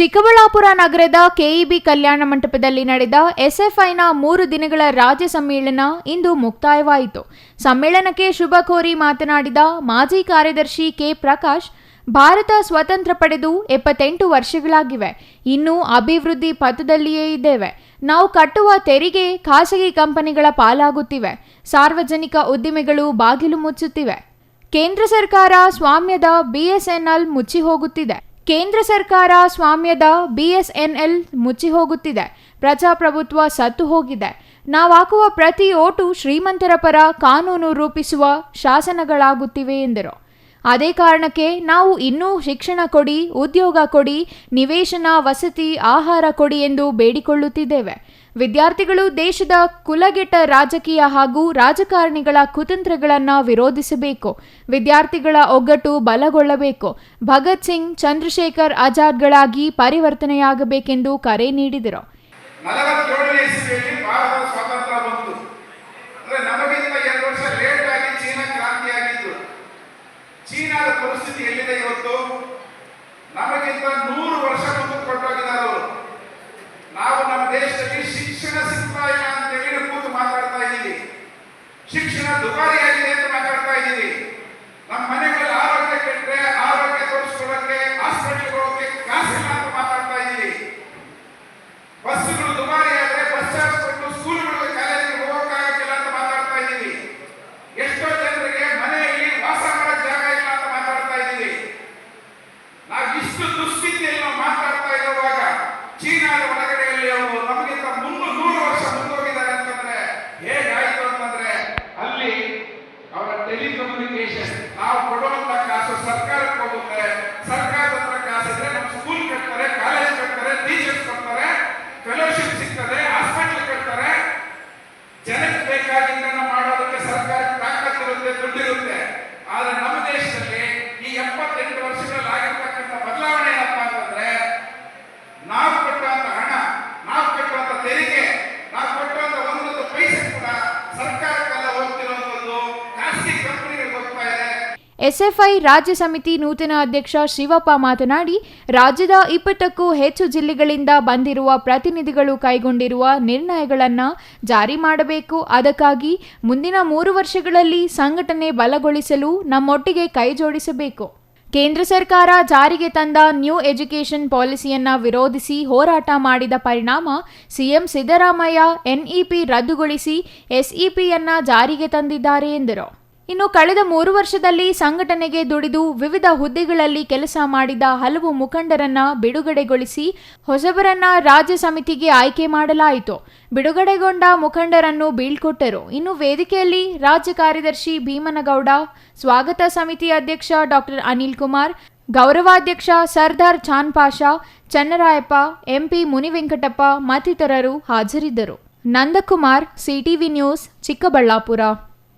ಚಿಕ್ಕಬಳ್ಳಾಪುರ ನಗರದ ಕೆಇಬಿ ಕಲ್ಯಾಣ ಮಂಟಪದಲ್ಲಿ ನಡೆದ ಎಸ್ಎಫ್ಐನ 3 ದಿನಗಳ ರಾಜ್ಯ ಸಮ್ಮೇಳನ ಇಂದು ಮುಕ್ತಾಯವಾಯಿತು. ಸಮ್ಮೇಳನಕ್ಕೆ ಶುಭ ಕೋರಿ ಮಾತನಾಡಿದ ಮಾಜಿ ಕಾರ್ಯದರ್ಶಿ ಕೆ. ಪ್ರಕಾಶ್, ಭಾರತ ಸ್ವತಂತ್ರ ಪಡೆದು 78 ವರ್ಷಗಳಾಗಿವೆ. ಇನ್ನೂ ಅಭಿವೃದ್ಧಿ ಪಥದಲ್ಲಿಯೇ ಇದ್ದೇವೆ. ನಾವು ಕಟ್ಟುವ ತೆರಿಗೆ ಖಾಸಗಿ ಕಂಪನಿಗಳ ಪಾಲಾಗುತ್ತಿವೆ. ಸಾರ್ವಜನಿಕ ಉದ್ದಿಮೆಗಳು ಬಾಗಿಲು ಮುಚ್ಚುತ್ತಿವೆ. ಕೇಂದ್ರ ಸರ್ಕಾರ ಸ್ವಾಮ್ಯದ ಬಿಎಸ್ಎನ್ಎಲ್ ಮುಚ್ಚಿ ಹೋಗುತ್ತಿದೆ. ಪ್ರಜಾಪ್ರಭುತ್ವ ಸತ್ತು ಹೋಗಿದೆ. ನಾವಾಕುವ ಪ್ರತಿ ಓಟು ಶ್ರೀಮಂತರ ಪರ ಕಾನೂನು ರೂಪಿಸುವ ಶಾಸನಗಳಾಗುತ್ತಿವೆ ಎಂದರು. ಅದೇ ಕಾರಣಕ್ಕೆ ನಾವು ಇನ್ನೂ ಶಿಕ್ಷಣ ಕೊಡಿ, ಉದ್ಯೋಗ ಕೊಡಿ, ನಿವೇಶನ, ವಸತಿ, ಆಹಾರ ಕೊಡಿ ಎಂದು ಬೇಡಿಕೊಳ್ಳುತ್ತಿದ್ದೇವೆ. ವಿದ್ಯಾರ್ಥಿಗಳು ದೇಶದ ಕುಲಗೆಟ್ಟ ರಾಜಕೀಯ ಹಾಗೂ ರಾಜಕಾರಣಿಗಳ ಕುತಂತ್ರಗಳನ್ನು ವಿರೋಧಿಸಬೇಕು. ವಿದ್ಯಾರ್ಥಿಗಳ ಒಗ್ಗಟ್ಟು ಬಲಗೊಳ್ಳಬೇಕು. ಭಗತ್ ಸಿಂಗ್, ಚಂದ್ರಶೇಖರ್ ಆಜಾದ್ಗಳಾಗಿ ಪರಿವರ್ತನೆಯಾಗಬೇಕೆಂದು ಕರೆ ನೀಡಿದರು. ಚೀನಾದ ಪರಿಸ್ಥಿತಿ ಎಲ್ಲಿದೆ ಇವತ್ತು? ನಮಗಿಂತ 100 ವರ್ಷ ಮುಂದೆ ಕೊಟ್ಟೋಗಿದ್ದಾರೆ ಅವರು. ನಾವು ನಮ್ಮ ದೇಶದಲ್ಲಿ ಶಿಕ್ಷಣ ಸಿಗ್ತಾ ಇಲ್ಲ ಅಂತ ಹೇಳಿ ಕೂತು ಮಾತಾಡ್ತಾ ಇದ್ದೀವಿ. ಶಿಕ್ಷಣ ದುಬಾರಿಯಾಗಿದೆ ಅಂತ ಮಾತಾಡ್ತಾ ಇದ್ದೀವಿ. ನಮ್ಮ ಮನೆಗಳಲ್ಲಿ ಆರೋಗ್ಯ ಕೆಟ್ಟರೆ ಆರೋಗ್ಯ ತೋರಿಸ್ಕೊಳ್ಳೋಕೆ, ಹಾಸ್ಪಿಟಲ್ಗೆ ಹೋಗೋಕೆ ಕಾಸಿಲ್ಲ ಅಂತ ಮಾತಾಡ್ತಾ ಇದ್ದೀವಿ. ಬಸ್ಸುಗಳು ದುಬಾರಿ ಆದ್ರೆ ಬಸ್ ಚಾರ್ಜ್ ಕೊಟ್ಟು ಸ್ಕೂಲ್ಗಳಿಗೆ, ಕಾಲೇಜಿಗೆ ಹೋಗೋಕ್ಕಾಗಕ್ಕಿಲ್ಲ ಅಂತ ಮಾತಾಡ್ತಾ ಇದ್ದೀವಿ. ಎಷ್ಟೋ ಜನರಿಗೆ ಮನೆಯಲ್ಲಿ ವಾಸ ಮಾಡಕ್ ಜಾಗ ಇಲ್ಲ ಅಂತ ಮಾತಾಡ್ತಾ ಇದ್ದೀವಿ. ನಾವು ಇಷ್ಟು ದುಸ್ಥಿತಿಯಲ್ಲಿ ನಾವು ಮಾತಾಡ್ತಾ ಇರುವಾಗ ಚೀನಾದ ಒಳಗಡೆಯಲ್ಲಿ ಅವರು ನಮಗಿಂತ 100 ವರ್ಷ ಮುಂದೋಗಿದ್ದಾರೆ ಅಂತಂದ್ರೆ ಹೇಗಾಯ್ತು ಅಂತಂದ್ರೆ, ಅಲ್ಲಿ ಅವರ ಟೆಲಿಕಮ್ಯುನಿಕೇಶನ್, ನಾವು ಕೊಡುವಂತ ಕಾಸು ಸರ್ಕಾರಕ್ಕೆ ಹೋಗುತ್ತೆ. ಸರ್ಕಾರದ ಹತ್ರ ಕಾಸಿದ್ರೆ ನಮ್ಮ ಸ್ಕೂಲ್ ಕಟ್ತಾರೆ, ಕಾಲೇಜ್ ಕಟ್ತಾರೆ, ಟೀಚರ್ಸ್ ಕೊಡ್ತಾರೆ, ಫೆಲೋಶಿಪ್ ಸಿಗ್ತದೆ, ಹಾಸ್ಪಿಟಲ್ ಕಟ್ತಾರೆ. ಜನಕ್ಕೆ ಬೇಕಾಗಿದ್ದನ್ನ ಮಾಡೋದಕ್ಕೆ ಸರ್ಕಾರಕ್ಕೆ ತಾಕತ್ತಿರುತ್ತೆ, ದುಡ್ಡಿರುತ್ತೆ. ಆದ್ರೆ ನಮ್ಮ ದೇಶದಲ್ಲಿ ಈ 78 ವರ್ಷಗಳಲ್ಲಿ ಆಗಿರ್ತಕ್ಕಂಥ ಬದಲಾವಣೆ ಏನಪ್ಪ ಅಂತಂದ್ರೆ, ನಾವು ಕೊಟ್ಟಂತ ಹಣ, ನಾವು ಕಟ್ಟುವಂತ ತೆರಿಗೆ, ನಾವು ಕೊಟ್ಟಂತ ಒಂದೊಂದು ಪೈಸೆ ಕೂಡ ಸರ್ಕಾರಕ್ಕೆಲ್ಲ ಹೋಗ್ತಿರುವಂತದ್ದು ಖಾಸಗಿ ಕಂಪನಿಗಳಿಗೆ ಹೋಗ್ತಾ ಇದೆ. ಎಸ್ಎಫ್ಐ ರಾಜ್ಯ ಸಮಿತಿ ನೂತನ ಅಧ್ಯಕ್ಷ ಶಿವಪ್ಪ ಮಾತನಾಡಿ, ರಾಜ್ಯದ 20ಕ್ಕೂ ಹೆಚ್ಚು ಜಿಲ್ಲೆಗಳಿಂದ ಬಂದಿರುವ ಪ್ರತಿನಿಧಿಗಳು ಕೈಗೊಂಡಿರುವ ನಿರ್ಣಯಗಳನ್ನು ಜಾರಿ ಮಾಡಬೇಕು. ಅದಕ್ಕಾಗಿ ಮುಂದಿನ 3 ವರ್ಷಗಳಲ್ಲಿ ಸಂಘಟನೆ ಬಲಗೊಳಿಸಲು ನಮ್ಮೊಟ್ಟಿಗೆ ಕೈ ಜೋಡಿಸಬೇಕು. ಕೇಂದ್ರ ಸರ್ಕಾರ ಜಾರಿಗೆ ತಂದ ನ್ಯೂ ಎಜುಕೇಷನ್ ಪಾಲಿಸಿಯನ್ನ ವಿರೋಧಿಸಿ ಹೋರಾಟ ಮಾಡಿದ ಪರಿಣಾಮ ಸಿಎಂ ಸಿದ್ದರಾಮಯ್ಯ ಎನ್ಇಪಿ ರದ್ದುಗೊಳಿಸಿ ಎಸ್ಇಪಿಯನ್ನ ಜಾರಿಗೆ ತಂದಿದ್ದಾರೆ ಎಂದರು. ಇನ್ನು ಕಳೆದ 3 ವರ್ಷದಲ್ಲಿ ಸಂಘಟನೆಗೆ ದುಡಿದು ವಿವಿಧ ಹುದ್ದೆಗಳಲ್ಲಿ ಕೆಲಸ ಮಾಡಿದ ಹಲವು ಮುಖಂಡರನ್ನ ಬಿಡುಗಡೆಗೊಳಿಸಿ ಹೊಸಬರನ್ನ ರಾಜ್ಯ ಸಮಿತಿಗೆ ಆಯ್ಕೆ ಮಾಡಲಾಯಿತು. ಬಿಡುಗಡೆಗೊಂಡ ಮುಖಂಡರನ್ನು ಬೀಳ್ಕೊಟ್ಟರು. ಇನ್ನು ವೇದಿಕೆಯಲ್ಲಿ ರಾಜ್ಯ ಕಾರ್ಯದರ್ಶಿ ಭೀಮನಗೌಡ, ಸ್ವಾಗತ ಸಮಿತಿ ಅಧ್ಯಕ್ಷ ಡಾಕ್ಟರ್ ಅನಿಲ್ ಕುಮಾರ್, ಗೌರವಾಧ್ಯಕ್ಷ ಸರ್ದಾರ್ ಚಾನ್ ಪಾಷಾ, ಚನ್ನರಾಯಪ್ಪ, ಎಂಪಿ ಮುನಿವೆಂಕಟಪ್ಪ ಮತ್ತಿತರರು ಹಾಜರಿದ್ದರು. Nandakumar, CTV news, Chikkaballapur.